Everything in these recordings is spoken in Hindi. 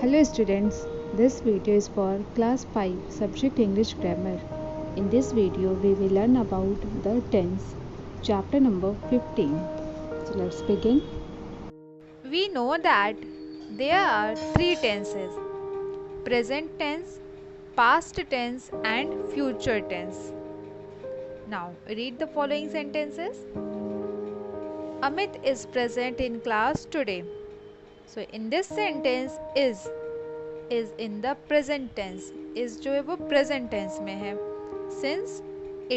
Hello students, this video is for class 5 subject English grammar. In this video we will learn about the tense, chapter number 15. So let's begin. We know that there are three tenses: present tense, past tense, and future tense. Now read the following sentences. Amit is present in class today. So in this sentence is in the present tense. is जो है वो present tense में है. Since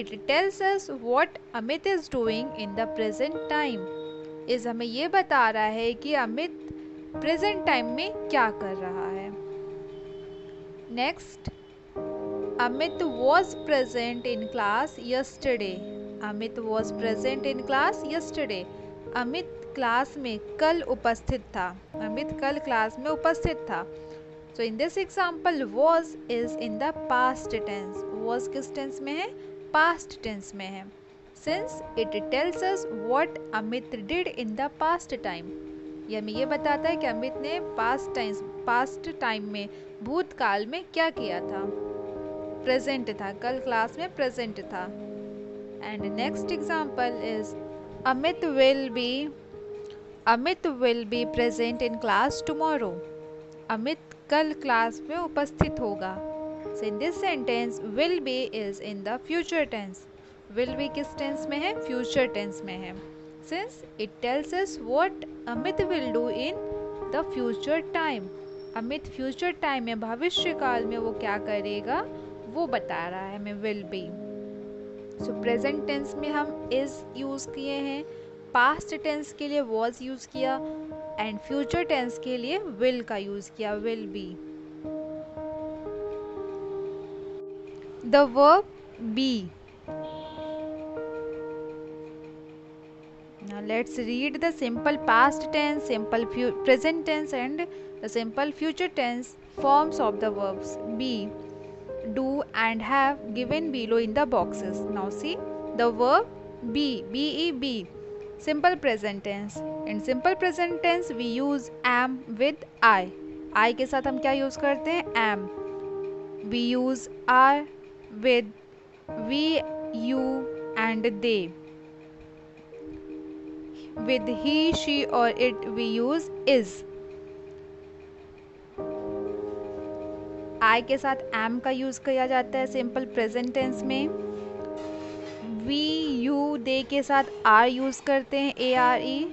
it tells us what Amit is doing in the present time. is हमें ये बता रहा है कि अमित प्रेजेंट टाइम में क्या कर रहा है. Next, Amit was present in class yesterday. Amit was present in class yesterday. Amit class में कल उपस्थित था. अमित कल क्लास में उपस्थित था. So in this example was is in the past tense. Was किस टेंस में है? पास्ट टेंस में है. Since it tells us what Amit did in the past time. ये हमें ये बताता है कि अमित ने पास्ट टाइम में, भूतकाल में क्या किया था. प्रेजेंट था, कल क्लास में प्रेजेंट था. And next example is Amit will be present in class tomorrow. Amit कल क्लास में उपस्थित होगा. So in this sentence will be is in the future tense. Will be किस टेंस में है? फ्यूचर टेंस में है. Since it tells us what Amit will do in the future time. Amit future time में, भविष्य काल में वो क्या करेगा वो बता रहा है हमें. Will be. So present tense में हम इज यूज किए हैं, पास्ट टेंस के लिए वॉज यूज किया, एंड फ्यूचर टेंस के लिए विल का यूज किया, will be. The verb B. Now let's read the simple past tense, simple present tense and the simple future tense forms of the verbs be, do and have given below in the boxes. Now see the verb be, be, simple present tense. In simple present tense we use am with I. I के साथ हम क्या यूज करते हैं? am. We use are with we, you and they. With he, she or it we use is. I के साथ am का यूज किया जाता है सिंपल प्रेजेंट टेंस में. we, you, they के साथ are यूज करते हैं, are.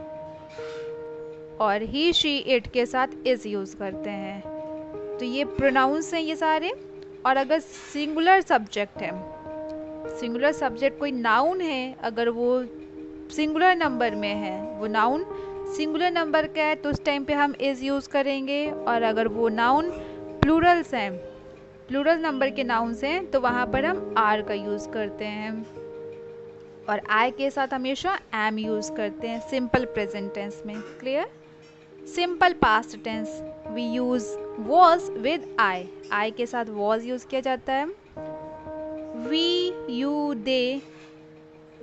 और he, she, it के साथ is यूज करते हैं. तो ये प्रोनाउंस हैं ये सारे. और अगर सिंगुलर सब्जेक्ट है, सिंगुलर सब्जेक्ट कोई नाउन है, अगर वो सिंगुलर नंबर में है, वो नाउन सिंगुलर नंबर का है, तो उस टाइम पे हम इज यूज करेंगे. और अगर वो नाउन प्लूरल्स हैं, प्लूरल नंबर के नाउन्स हैं, तो वहाँ पर हम आर का यूज करते हैं. और आई के साथ हमेशा एम यूज करते हैं सिंपल प्रेजेंट टेंस में. Clear? Simple past tense we use was with I. I के साथ वॉज यूज किया जाता है. We, you, they.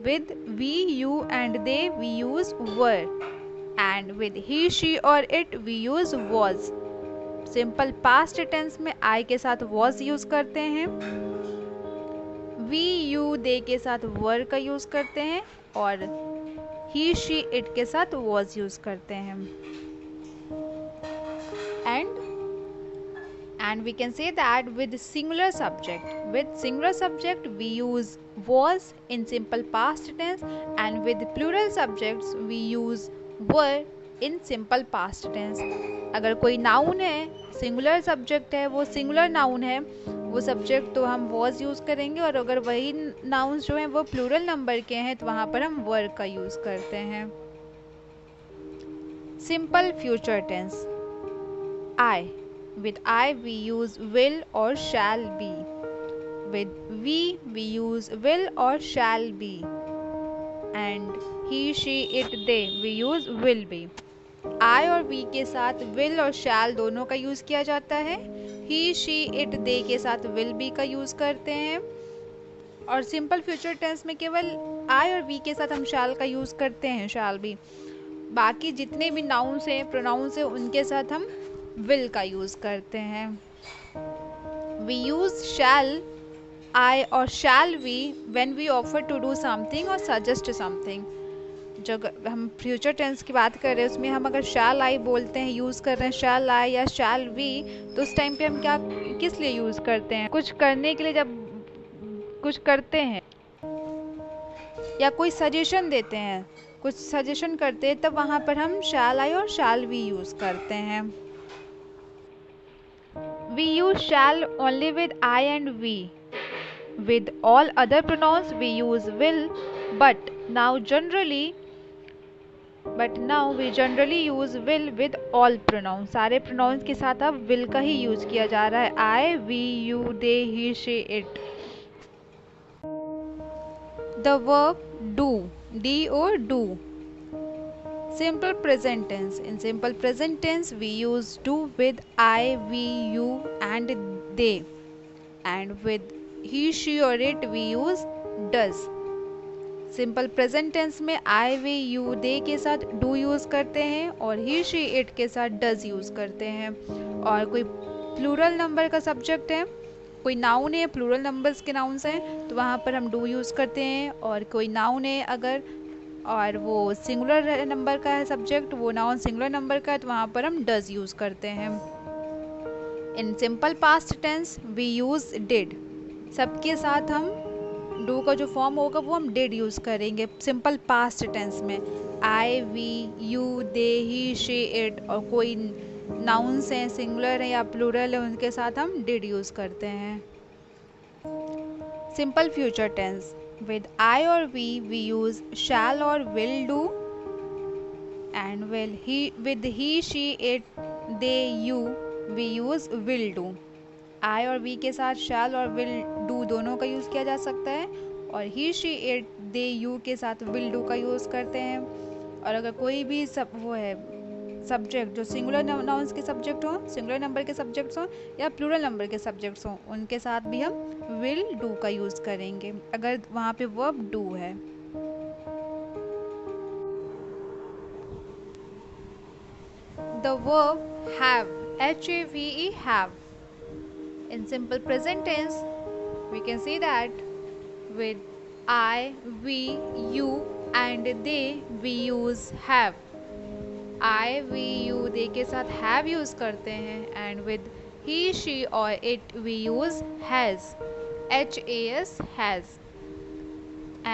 With we, you and they we use were, and with he, she or it we use was. Simple past tense में I के साथ was यूज करते हैं, we, you, they के साथ were का यूज करते हैं, और he, she, it के साथ was यूज करते हैं. And we can say that with singular subject we use was in simple past tense, and with plural subjects we use were in simple past tense. अगर कोई नाउन है, सिंगुलर सब्जेक्ट है, वो सिंगुलर नाउन है, वो सब्जेक्ट तो हम was यूज करेंगे. और अगर वही नाउन्स जो हैं वो प्लूरल नंबर के हैं, तो वहाँ पर हम were का यूज करते हैं. Simple future tense I. With I we use will or shall be. With we use will or shall be. And he, she, it, they we use will be. I और we के साथ will और shall दोनों का यूज किया जाता है. he, she, it, they के साथ will be का यूज करते हैं. और सिंपल फ्यूचर टेंस में केवल I और we के साथ हम shall का यूज करते हैं, shall be. बाकी जितने भी नाउन्स हैं, प्रोनाउंस हैं, उनके साथ हम will का यूज करते हैं। We use shall I और shall we when we offer to do something or suggest something। जो हम फ्यूचर टेंस की बात कर रहे हैं उसमें हम अगर shall I बोलते हैं, यूज़ कर रहे हैं shall I या shall we, तो उस टाइम पे हम क्या किस लिए यूज़ करते हैं? कुछ करने के लिए, जब कुछ करते हैं या कोई सजेशन देते हैं, कुछ सजेशन करते हैं, तब वहाँ पर हम shall I और shall we यूज़ करते हैं। We use shall only with I and we. With all other pronouns we use will, but now we generally use will with all pronouns। सारे pronouns के साथ अब will का ही यूज किया जा रहा है। I, we, you, they, he, she, it। The verb do, D-O, do। Simple present tense। In simple present tense we use do with I, we, you and they, and with he, she or it we use does। Simple present tense में आई, वी, यू, दे के साथ डू यूज करते हैं और ही, शी, इट के साथ डज यूज करते हैं। और कोई प्लूरल नंबर का सब्जेक्ट है, कोई नाउन है, प्लूरल नंबर्स के नाउन्स हैं, तो वहाँ पर हम डू यूज करते हैं। और कोई नाउन है अगर और वो सिंगुलर नंबर का है सब्जेक्ट, वो नाउन सिंगुलर नंबर का है, तो वहाँ पर हम डज यूज करते हैं। In simple past tense we use did. सबके साथ हम डू का जो फॉर्म होगा वो हम डिड यूज करेंगे सिंपल पास्ट टेंस में। I, we, you, they, he, she, it, और कोई नाउन्स हैं, सिंगुलर है या प्लूरल है, उनके साथ हम डिड यूज करते हैं। Simple future tense with I और वी यूज शैल और will do, and with he, she, it, they, you we use will do. I और वी के साथ शैल और विल डू दोनों का यूज़ किया जा सकता है, और ही, शी, इट, दे, यू के साथ विल डू का यूज़ करते हैं। और अगर कोई भी वो है सब्जेक्ट जो सिंगुलर नाउन्स के सब्जेक्ट हो, सिंगुलर नंबर के सब्जेक्ट्स हो या प्लूरल नंबर के सब्जेक्ट्स हो, उनके साथ भी हम विल डू का यूज़ करेंगे अगर वहाँ पे वर्ब डू है। The verb have, H-A-V-E, have। In simple present tense we can see that with I, we, you and they we use have। I, we, you, they के साथ have यूज करते हैं, and with he, she और it we use has, H-A-S, has।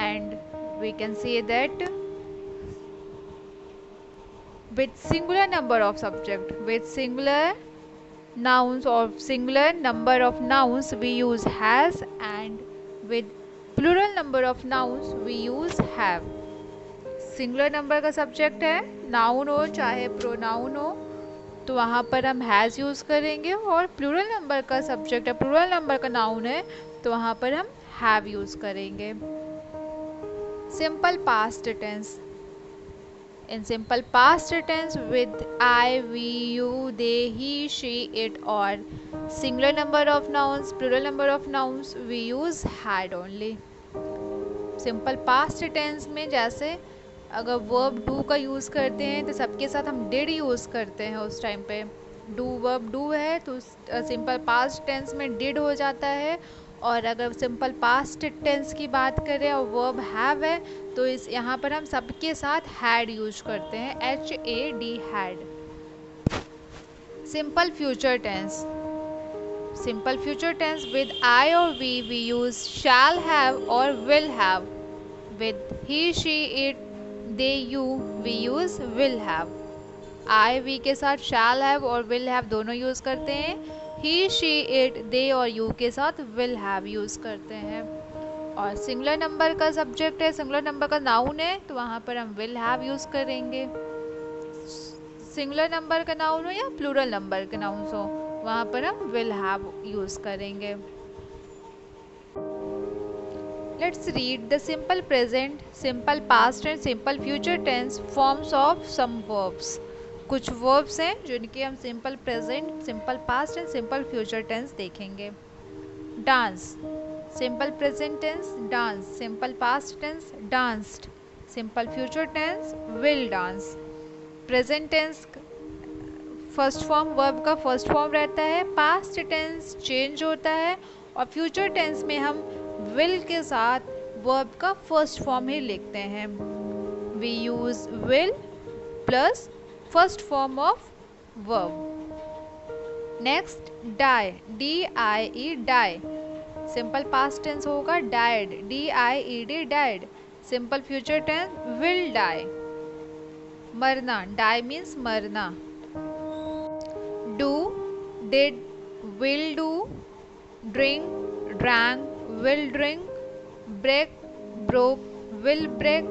and we can say that with singular number of subject, with singular nouns or singular number of nouns we use has, and with plural number of nouns we use have। Singular number का सब्जेक्ट है, नाउन हो चाहे प्रोनाउन हो, तो वहाँ पर हम हैज़ यूज़ करेंगे, और प्लूरल नंबर का सब्जेक्ट है, प्लूरल नंबर का नाउन है, तो वहाँ पर हम हैव यूज़ करेंगे। Simple past tense. In simple past tense with I, we, you, they, he, she, it or singular number of nouns, plural number of nouns we use had only। Simple past tense में जैसे अगर verb do का यूज़ करते हैं तो सबके साथ हम did यूज़ करते हैं उस टाइम पे। do verb do है तो simple past tense में did हो जाता है, और अगर सिंपल पास्ट टेंस की बात करें और वर्ब हैव है तो इस यहाँ पर हम सबके साथ हैड यूज करते हैं, H-A-D, had. Simple future tense. Simple future tense with I और वी यूज शैल हैव और will have. With he, she, it, they, you we use will have. I, we के साथ शैल हैव और विल हैव दोनों यूज करते हैं। ही, शी, इट, दे और यू के साथ विल हैव यूज करते हैं। और सिंगुलर नंबर का सब्जेक्ट है, सिंगुलर नंबर का नाउन है, तो वहाँ पर हम विल हैव यूज करेंगे। सिंगुलर नंबर का नाउन हो या प्लूरल नंबर के नाउन हो, वहाँ पर हम विल हैव यूज करेंगे। Let's read the simple present, simple past and simple future tense forms of some verbs. कुछ वर्ब्स हैं जिनके हम simple present, simple past and simple future tense देखेंगे। Dance, simple present tense dance, simple past tense danced, simple future tense will dance. Present tense first form verb का फर्स्ट फॉर्म रहता है, पास्ट टेंस चेंज होता है और फ्यूचर टेंस में हम विल के साथ वर्ब का फर्स्ट फॉर्म ही लिखते हैं। We use will plus first form of verb. Next die, DIE die, simple past tense होगा died, DIED died, simple future tense will die. मरना, डाई मीन्स मरना। Do, did, will do, drink, drank, will drink, break, broke, will break,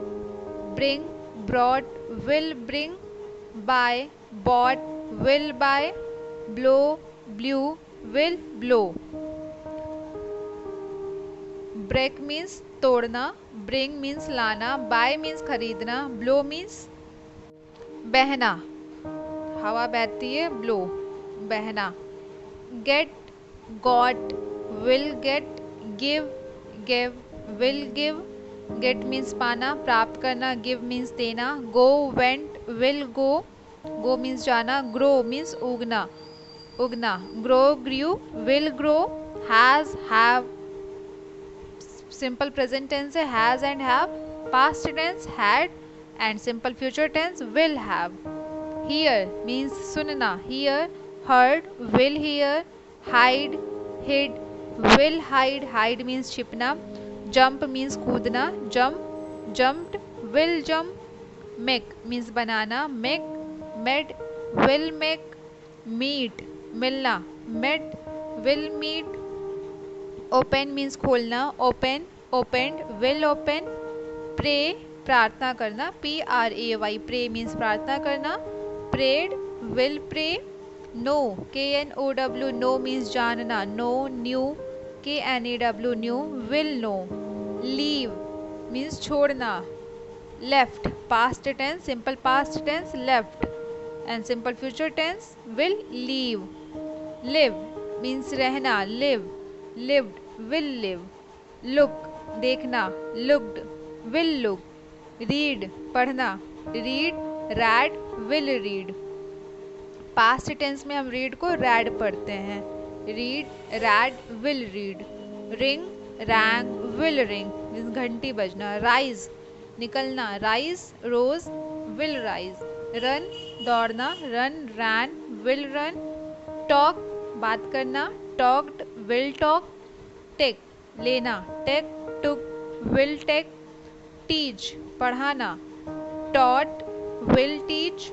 bring, brought, will bring, buy, bought, will buy, blow, blew, will blow. Break means तोड़ना, ब्रिंग मीन्स लाना, बाय मीन्स खरीदना, ब्लो मीन्स बहना, हवा बहती है, ब्लो, बहना। Get, got, will get, give, give, will give, get means पाना, प्राप्त करना, गिव मीन्स देना, go, went, will go, go means जाना, ग्रो मीन्स उगना, उगना, grow, grew, will grow, has, have, simple present tense है has and have, past tense had and simple future tense will have. Hear means सुनना, hear, heard, will hear, hide, hid, will hide, hide means छिपना, जंप मीन्स कूदना, jump, jumped, will jump, make means बनाना, make, made, will make, meet मिलना, met, will meet, open means खोलना, open, opened, will open, pray प्रार्थना करना, PRAY, प्रे मीन्स प्रार्थना करना, prayed, will pray, know, KNOW, know means जानना, know, knew, KNEW, knew, will know, leave means छोड़ना, left, past tense, simple past tense left and simple future tense will leave. Live means रहना, live, lived, will live, look देखना, looked, will look, read पढ़ना, read, read, will read, past tense में हम read को read पढ़ते हैं, read, read, will read, ring, rang, will ring means घंटी बजना, rise निकलना, rise, rose, will rise, run दौड़ना, run, ran, will run, talk बात करना, talked, will talk, take लेना, take, took, will take, teach पढ़ाना, taught, will teach,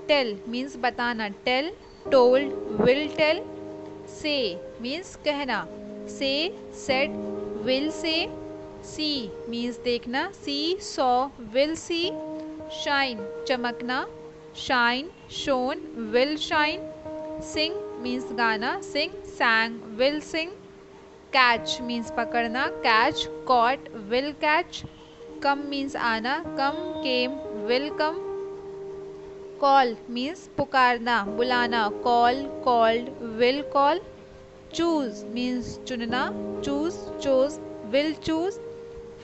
tell means बताना, tell, told, will tell, say means कहना, say, said, will say, see means देखना, see, saw, will see, shine चमकना, shine, shone, will shine, sing means गाना, sing, sang, will sing, catch means पकड़ना, catch, caught, will catch, come means आना, come, came, will come, call means पुकारना, बुलाना, call, called, will call, choose means चुनना, choose, chose, will choose,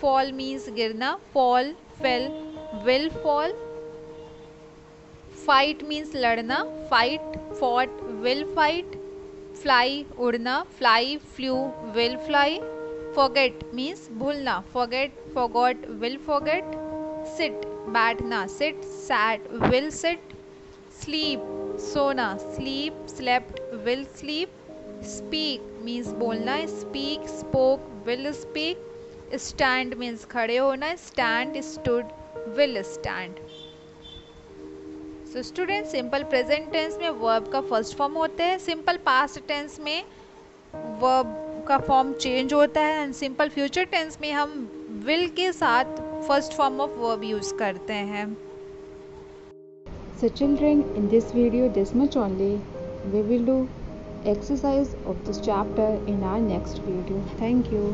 fall means गिरना, fall, fell, will fall, fight means लड़ना, fight, fought, will fight, fly उड़ना, fly, flew, will fly, forget means भूलना, forget, forgot, will forget, sit बैठना, sit, sat, will sit, sleep सोना, sleep, slept, will sleep, speak means बोलना, speak, spoke, will speak, stand means खड़े होना, stand, stood, will stand। तो स्टूडेंट सिंपल प्रेजेंट टेंस में वर्ब का फर्स्ट फॉर्म होता है, सिंपल पास्ट टेंस में वर्ब का फॉर्म चेंज होता है एंड सिंपल फ्यूचर टेंस में हम विल के साथ first form of verb use करते हैं। So children, in this video this much only. We will do exercise of this chapter in our next video. Thank you.